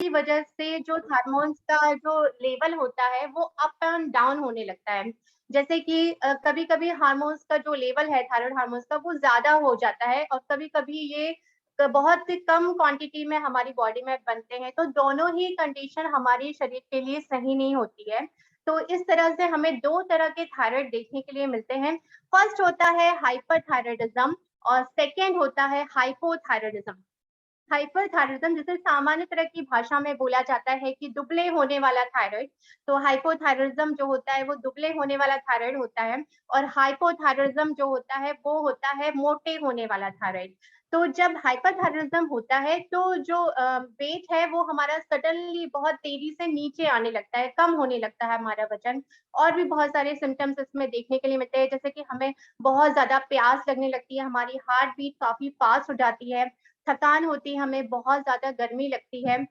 जिसकी वजह से जो हार्मोन्स का जो लेवल होता है वो अप एंड डाउन होने लगता है। जैसे कि कभी-कभी हार्मोन्स का जो लेवल है थायराइड हार्मोन्स का वो ज़्यादा हो जाता है और कभी-कभी ये बहुत कम क्वांटिटी में हमारी बॉडी में बनते हैं, तो दोनों ही कंडीशन हमारे शरीर के लिए सही नहीं होती है। तो इस तरह से हमें 2 तरह के थायराइड देखने के लिए मिलते हैं। फर्स्ट होता है हाइपरथायराइडिज़्म और सेकंड होता है हाइपोथायराइडिज़्म। हाइपरथायराइडिज़्म जिसे सामान्य तरह की भाषा में बोला जाता है कि दुबले होने वाला थायराइड, तो हाइपोथायराइडिज़्म जो होता है वो दुबले होने वाला थायराइड होता है और हाइपोथायराइडिज़्म जो होता है वो होता है मोटे होने वाला थायराइड। तो जब हाइपरथायराइडिज़्म होता है तो जो वेट है वो हमारा सडनली बहुत तेज़ी से नीचे आने लगता है, कम होने लगता है हमारा वज़न और भी बहुत सारे सिम्पटम्स इसमें देखने के लिए मिलते हैं, जैसे कि हमें बहुत ज़्यादा प्यास लगने लगती है, हमारी हार्ट बीट काफ़ी फ़ास्ट हो जाती है, थकान होती है, हमें बहुत ज़्यादा गर्मी लगती है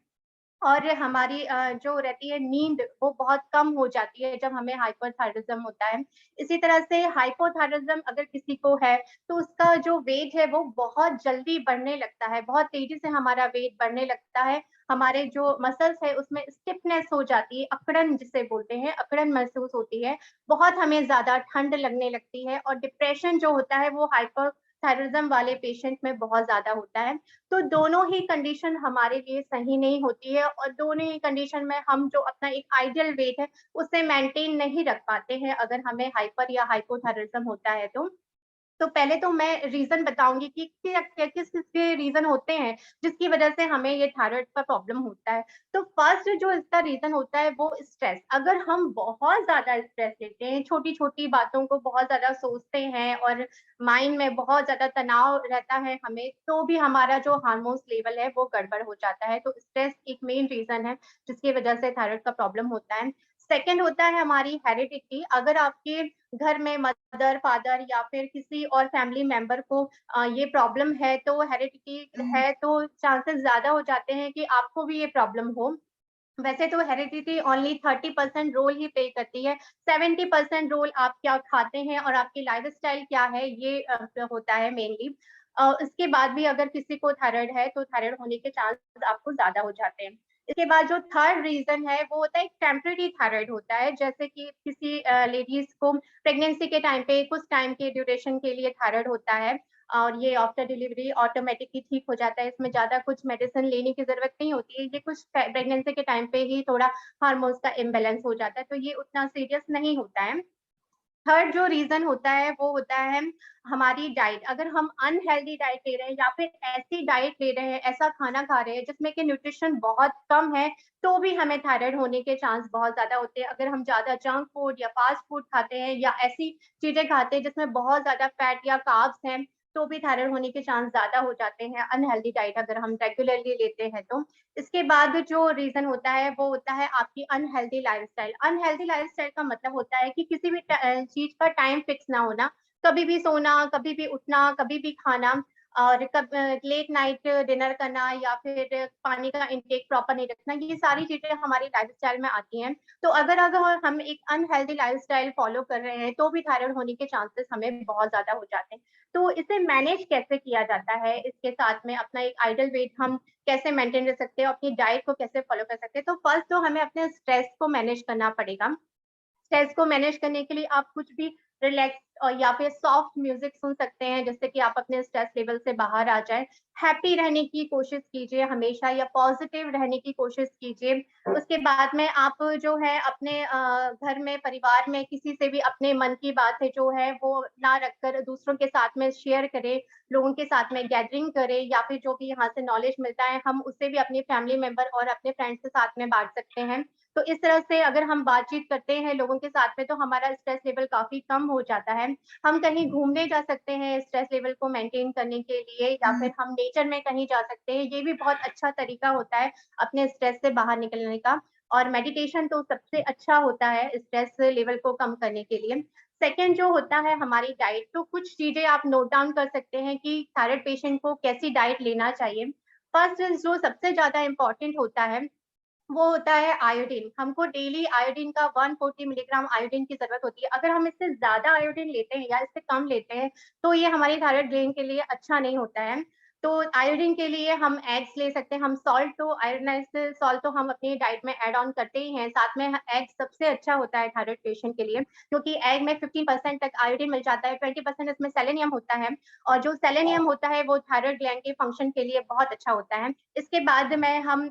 और हमारी जो रहती है नींद वो बहुत कम हो जाती है जब हमें हाइपरथायराइडिज़्म होता है। इसी तरह से हाइपोथायराइडिज़्म अगर किसी को है, तो उसका जो वेट है वो बहुत जल्दी बढ़ने लगता है, बहुत तेज़ी से हमारा वेट बढ़ने लगता है। हमारे जो मसल्स है उसमें स्टिफनेस हो जाती है, अकड़न जिसे बोलते हैं, अकड़न महसूस होती है। बहुत हमें ज़्यादा ठंड लगने लगती है और डिप्रेशन जो होता है वो हाइपरथायराइडिज़्म वाले पेशेंट में बहुत ज़्यादा होता है। तो दोनों ही कंडीशन हमारे लिए सही नहीं होती है और दोनों ही कंडीशन में हम जो अपना एक आइडियल वेट है, उसे मेंटेन नहीं रख पाते हैं अगर हमें हाइपर या हाइपोथायराइडिज़्म होता है तो। तो पहले तो मैं रीज़न बताऊँगी कि क्या क्या किस-किस के रीज़न होते हैं, जिसकी वज़ह से हमें ये थायरॉइड का प्रॉब्लम होता है। तो फर्स्ट जो इसका रीज़न होता है वो स्ट्रेस। अगर हम बहुत ज़्यादा स्ट्रेस लेते हैं, छोटी-छोटी बातों को बहुत ज़्यादा सोचते हैं और माइंड में बहुत ज़्यादा तनाव रहता है हमें, तो भी हमारा जो हार्मोन्स लेवल है वो गड़बड़ हो जाता है। तो स्ट्रेस एक मेन रीज़न है, जिसकी वज़ह से थायरॉइड का प्रॉब्लम होता है। सेकंड होता है हमारी हेरिडिटी। अगर आपके घर में मदर, फादर या फिर किसी और फैमिली मेंबर को ये प्रॉब्लम है तो हेरिडिटी है तो चांसेस ज़्यादा हो जाते हैं कि आपको भी ये प्रॉब्लम हो। वैसे तो हेरिडिटी ओनली 30% रोल ही प्ले करती है, 70% रोल आप क्या खाते हैं और आपकी लाइफ़स्टाइल क्या है ये होता है मेनली। इसके बाद भी अगर किसी को थायरॉइड है तो थायरॉइड होने के चांस आपको ज़्यादा हो जाते हैं। इसके बाद जो थर्ड रीज़न है वो होता है एक टेम्परेरी थायरॉइड होता है, जैसे कि किसी लेडीज़ को प्रेगनेंसी के टाइम पे कुछ टाइम के ड्यूरेशन के लिए थायरॉइड होता है और ये आफ्टर डिलीवरी ऑटोमेटिकली ठीक हो जाता है। इसमें ज़्यादा कुछ मेडिसिन लेने की ज़रूरत नहीं होती है। ये कुछ प्रेगनेंसी के टाइम पे ही थोड़ा हार्मोन्स का इम्बैलेंस हो जाता है, तो ये उतना सीरियस नहीं होता है। थर्ड जो रीज़न होता है वो होता है हमारी डाइट। अगर हम अनहेल्दी डाइट ले रहे हैं या फिर ऐसी डाइट ले रहे हैं, ऐसा खाना खा रहे हैं जिसमें कि न्यूट्रिशन बहुत कम है, तो भी हमें थायरॉइड होने के चांस बहुत ज़्यादा होते हैं। अगर हम ज़्यादा जंक फूड या फास्ट फूड खाते हैं या ऐसी चीज़ें खाते हैं जिसमें बहुत ज़्यादा फैट या कार्ब्स हैं, तो भी थायरॉइड होने के चांस ज़्यादा हो जाते हैं, अनहेल्दी डाइट अगर हम रेगुलरली लेते हैं तो। इसके बाद जो रीज़न होता है वो होता है आपकी अनहेल्दी लाइफ़स्टाइल। अनहेल्दी लाइफ़स्टाइल का मतलब होता है कि किसी भी चीज़ का टाइम फिक्स ना होना, कभी भी सोना, कभी भी उठना, कभी भी खाना और लेट नाइट डिनर करना या फिर पानी का इंटेक प्रॉपर नहीं रखना, ये सारी चीज़ें हमारी लाइफ़स्टाइल में आती हैं। तो अगर हम एक अनहेल्दी लाइफ़स्टाइल फ़ॉलो कर रहे हैं, तो भी थायरॉइड होने के चांसेस हमें बहुत ज़्यादा हो जाते हैं। तो इसे मैनेज कैसे किया जाता है? इसके साथ में अपना एक आइडियल वेट हम कैसे मेंटेन रख सकते हैं, अपनी डाइट को कैसे फॉलो कर सकते हैं। तो फर्स्ट तो हमें अपने स्ट्रेस को मैनेज करना पड़ेगा। स्ट्रेस को मैनेज करने के लिए आप कुछ भी रिलैक्स या फिर सॉफ्ट म्यूज़िक सुन सकते हैं, जिससे कि आप अपने स्ट्रेस लेवल से बाहर आ जाएँ। हैप्पी रहने की कोशिश कीजिए हमेशा या पॉज़िटिव रहने की कोशिश कीजिए। उसके बाद में आप जो है अपने घर में, परिवार में किसी से भी अपने मन की बातें जो है वो ना रखकर दूसरों के साथ में शेयर करें, लोगों के साथ में गैदरिंग करें या फिर जो भी यहाँ से नॉलेज मिलता है, हम उससे भी अपनी फैमिली मेंबर और अपने फ्रेंड्स के साथ में बाँट सकते हैं। तो इस तरह से अगर हम बातचीत करते हैं लोगों के साथ में तो हमारा स्ट्रेस लेवल काफ़ी कम हो जाता है। हम कहीं घूमने जा सकते हैं स्ट्रेस लेवल को मेंटेन करने के लिए या फिर हम नेचर में कहीं जा सकते हैं। ये भी बहुत अच्छा तरीका होता है अपने स्ट्रेस से बाहर निकलने का और मेडिटेशन तो सबसे अच्छा होता है स्ट्रेस लेवल को कम करने के लिए। सेकंड जो होता है हमारी डाइट, तो कुछ चीज़ें आप नोट डाउन कर सकते हैं कि थायरॉइड पेशेंट को कैसी डाइट लेना चाहिए। फर्स्ट जो सबसे ज़्यादा इम्पोर्टेंट होता है वो होता है आयोडीन। हमको डेली आयोडीन का 140 मिलीग्राम आयोडीन की ज़रूरत होती है। अगर हम इससे ज़्यादा आयोडीन लेते हैं या इससे कम लेते हैं, तो ये हमारी थायरॉइड ग्लैंड के लिए अच्छा नहीं होता है। तो आयोडीन के लिए हम एग्स ले सकते हैं, हम सॉल्ट तो आयोडाइज्ड सॉल्ट तो हम अपनी डाइट में ऐड ऑन करते ही हैं, साथ में एग सबसे अच्छा होता है थायराइड पेशेंट के लिए, क्योंकि एग में 15% तक आयोडीन मिल जाता है, 20% इसमें सेलेनियम होता है और जो सेलेनियम होता है वो थायराइड ग्लैंड के फंक्शन के लिए बहुत अच्छा होता है। इसके बाद में हम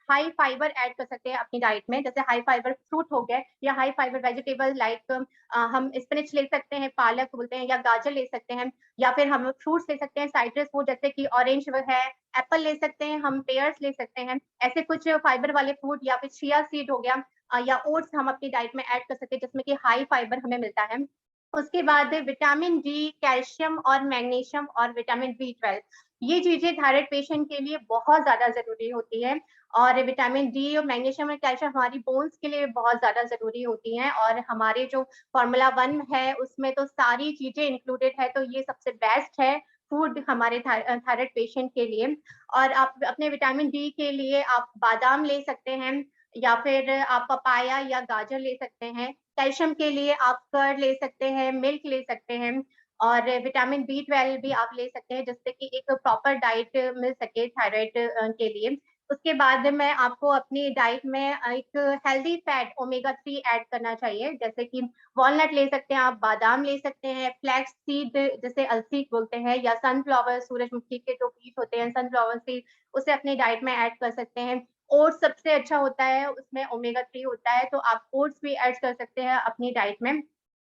हाई फाइबर ऐड कर सकते हैं अपनी डाइट में, जैसे हाई फाइबर फ्रूट हो गए या हाई फाइबर वेजिटेबल लाइक हम स्पिनच ले सकते हैं, पालक बोलते हैं या गाजर ले सकते हैं या फिर हम फ्रूट्स ले सकते हैं साइट्रस फूड जैसे कि ऑरेंज है, एप्पल ले सकते हैं, हम पेयर्स ले सकते हैं। ऐसे कुछ फाइबर वाले फूड या फिर चिया सीड हो गया या ओट्स हम अपनी डाइट में ऐड कर सकते हैं जिसमें कि हाई फाइबर हमें मिलता है। उसके बाद विटामिन डी, कैल्शियम और मैग्नीशियम और विटामिन बी12 ये चीजें थायराइड पेशेंट के लिए बहुत ज्यादा जरूरी होती है और विटामिन डी और मैग्नीशियम और कैल्शियम हमारी बोन्स के लिए बहुत ज्यादा जरूरी होती हैं और हमारे जो फॉर्मूला 1 है उसमें तो सारी चीजें इंक्लूडेड है, तो ये सबसे बेस्ट है फूड हमारे थायराइड पेशेंट के लिए। और आप अपने विटामिन डी के लिए आप बादाम ले सकते हैं या फिर आप पपाया या गाजर ले सकते हैं। कैल्शियम के लिए आप कर्ड ले सकते हैं, मिल्क ले सकते हैं और विटामिन बी12 भी आप ले सकते हैं जिससे कि एक प्रॉपर डाइट मिल सके थायराइड के लिए। उसके बाद में आपको अपनी डाइट में एक हेल्दी फैट ओमेगा 3 ऐड करना चाहिए, जैसे कि वॉलनट ले सकते हैं आप, बादाम ले सकते हैं, फ्लैक्स सीड जिसे अलसी बोलते हैं या सनफ्लावर सूरजमुखी के जो बीज होते हैं सनफ्लावर सीड उसे अपनी डाइट में ऐड कर सकते हैं। ओट्स सबसे अच्छा होता है, उसमें ओमेगा 3 होता है, तो आप ओट्स भी ऐड कर सकते हैं अपनी डाइट में।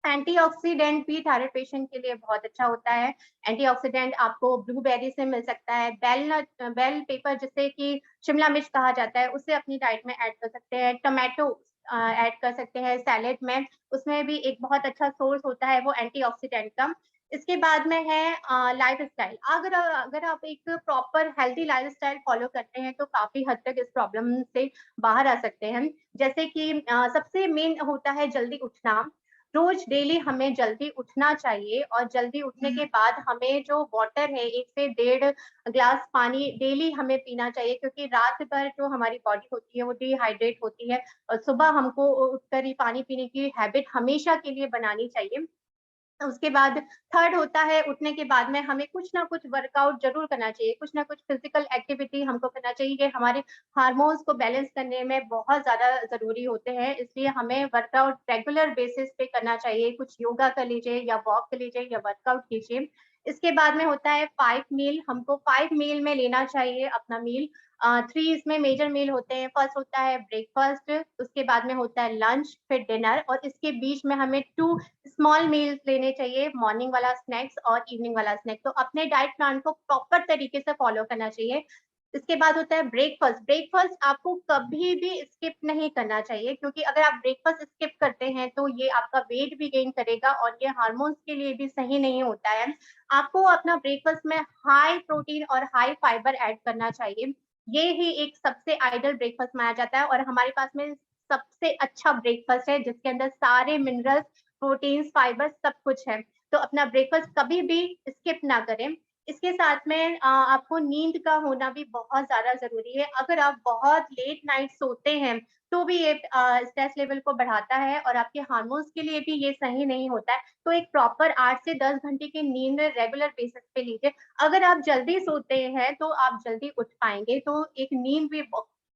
एंटीऑक्सीडेंट भी थायराइड पेशेंट के लिए बहुत अच्छा होता है। एंटीऑक्सीडेंट आपको ब्लूबेरी से मिल सकता है, बेल पेपर जिसे कि शिमला मिर्च कहा जाता है, उसे अपनी डाइट में ऐड कर सकते हैं। टोमेटो ऐड कर सकते हैं सैलेड में, उसमें भी एक बहुत अच्छा सोर्स होता है वो एंटीऑक्सीडेंट का। इसके बाद में है लाइफस्टाइल। अगर अगर आप एक प्रॉपर हेल्दी लाइफस्टाइल फॉलो करते हैं, तो काफ़ी हद तक इस प्रॉब्लम से बाहर आ सकते हैं। जैसे कि सबसे मेन होता है जल्दी उठना। रोज डेली हमें जल्दी उठना चाहिए और जल्दी उठने के बाद हमें जो वाटर है 1 से 1.5 ग्लास पानी डेली हमें पीना चाहिए, क्योंकि रात भर जो हमारी बॉडी होती है वो डिहाइड्रेट होती है और सुबह हमको उठकर ही पानी पीने की हैबिट हमेशा के लिए बनानी चाहिए। उसके बाद थर्ड होता है उठने के बाद में हमें कुछ ना कुछ वर्कआउट ज़रूर करना चाहिए, कुछ ना कुछ फिज़िकल एक्टिविटी हमको करना चाहिए। ये हमारे हार्मोन्स को बैलेंस करने में बहुत ज़्यादा ज़रूरी होते हैं, इसलिए हमें वर्कआउट रेगुलर बेसिस पे करना चाहिए। कुछ योगा कर लीजिए या वॉक कर लीजिए या वर्कआउट कीजिए। इसके बाद में होता है 5 मील, हमको 5 मील में लेना चाहिए अपना मील। 3 इसमें मेजर मील होते हैं। फर्स्ट होता है ब्रेकफास्ट, उसके बाद में होता है लंच, फिर डिनर और इसके बीच में हमें 2 स्मॉल मील्स लेने चाहिए, मॉर्निंग वाला स्नैक्स और इवनिंग वाला स्नैक्स। तो अपने डाइट प्लान को प्रॉपर तरीके से फॉलो करना चाहिए। इसके बाद होता है ब्रेकफास्ट। ब्रेकफास्ट आपको कभी भी स्किप नहीं करना चाहिए, क्योंकि अगर आप ब्रेकफास्ट स्किप करते हैं तो ये आपका वेट भी गेन करेगा और ये हार्मोन्स के लिए भी सही नहीं होता है। आपको अपना ब्रेकफास्ट में हाई प्रोटीन और हाई फाइबर ऐड करना चाहिए। ये ही एक सबसे आइडियल ब्रेकफास्ट माना जाता है और हमारे पास में सबसे अच्छा ब्रेकफास्ट है जिसके अंदर सारे मिनरल्स, प्रोटीन्स, फाइबर सब कुछ है। तो अपना ब्रेकफास्ट कभी भी स्किप ना करें। इसके साथ में आपको नींद का होना भी बहुत ज़्यादा ज़रूरी है। अगर आप बहुत लेट नाइट सोते हैं, तो भी ये स्ट्रेस लेवल को बढ़ाता है और आपके हार्मोन्स के लिए भी ये सही नहीं होता है। तो एक प्रॉपर 8 से 10 घंटे की नींद रेगुलर बेसिस पे लीजिए। अगर आप जल्दी सोते हैं, तो आप जल्दी उठ पाएँगे। तो एक नींद भी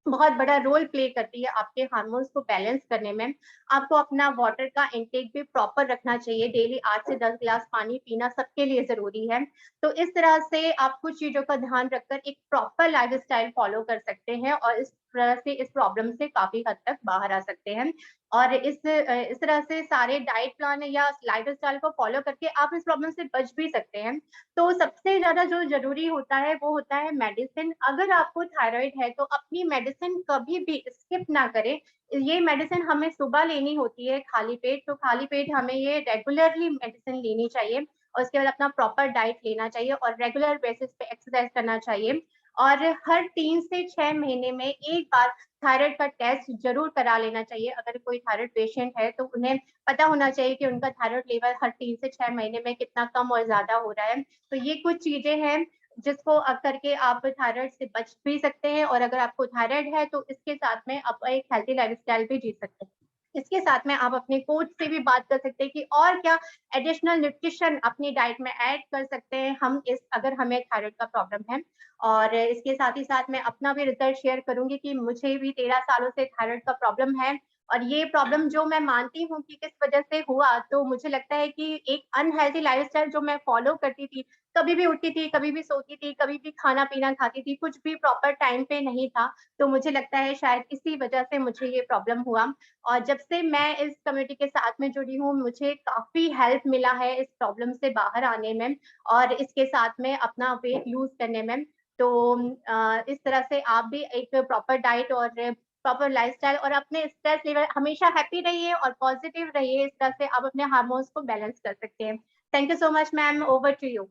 बहुत बड़ा रोल प्ले करती है आपके हार्मोन्स को बैलेंस करने में। आपको अपना वाटर का इंटेक भी प्रॉपर रखना चाहिए। डेली 8 से 10 ग्लास पानी पीना सबके लिए ज़रूरी है। तो इस तरह से आप कुछ चीज़ों का ध्यान रखकर एक प्रॉपर लाइफ़स्टाइल फ़ॉलो कर सकते हैं और इस तरह से इस प्रॉब्लम से काफ़ी हद तक बाहर आ सकते हैं। और इस तरह से सारे डाइट प्लान या लाइफ़स्टाइल को फ़ॉलो करके आप इस प्रॉब्लम से बच भी सकते हैं। तो सबसे ज़्यादा जो ज़रूरी होता है वो होता है मेडिसिन। अगर आपको थायरॉइड है तो अपनी मेडिसिन कभी भी स्किप ना करें। ये मेडिसिन हमें सुबह लेनी होती है खाली पेट, तो खाली पेट हमें ये रेगुलरली मेडिसिन लेनी चाहिए और उसके बाद अपना प्रॉपर डाइट लेना चाहिए और रेगुलर बेसिस पे एक्सरसाइज करना चाहिए। और हर 3 से 6 महीने में एक बार थायरॉइड का टेस्ट ज़रूर करा लेना चाहिए। अगर कोई थायरॉइड पेशेंट है तो उन्हें पता होना चाहिए कि उनका थायरॉइड लेवल हर 3 से 6 महीने में कितना कम और ज़्यादा हो रहा है। तो ये कुछ चीज़ें हैं जिसको करके आप थायरॉइड से बच भी सकते हैं और अगर आपको थायरॉइड है तो इसके साथ में आप एक हेल्थी लाइफ़स्टाइल भी जी सकते हैं। इसके साथ में आप अपने कोच से भी बात कर सकते हैं कि और क्या एडिशनल न्यूट्रिशन अपनी डाइट में ऐड कर सकते हैं हम इस अगर हमें थायराइड का प्रॉब्लम है। और इसके साथ ही साथ मैं अपना भी रिजल्ट शेयर करूँगी कि मुझे भी 13 सालों से थायराइड का प्रॉब्लम है और ये प्रॉब्लम जो मैं मानती हूँ कि किस वजह से हुआ, तो मुझे लगता है कि एक अनहेल्दी लाइफ़स्टाइल जो मैं फ़ॉलो करती थी, कभी भी उठती थी, कभी भी सोती थी, कभी भी खाना-पीना खाती थी, कुछ भी प्रॉपर टाइम पे नहीं था। तो मुझे लगता है शायद इसी वजह से मुझे ये प्रॉब्लम हुआ और जब से मैं इस कम्युनिटी के साथ में जुड़ी हूँ, मुझे काफ़ी हेल्प मिला है इस प्रॉब्लम से बाहर आने में और इसके साथ में अपना वेट लूज़ करने में। तो इस तरह से आप भी एक प्रॉपर डाइट और प्रॉपर लाइफ़स्टाइल और अपने स्ट्रेस लेवल हमेशा हैप्पी रहिए और पॉज़िटिव रहिए, इस तरह से आप अपने हार्मोन्स को बैलेंस कर सकते हैं। Thank you so much ma'am, over to you.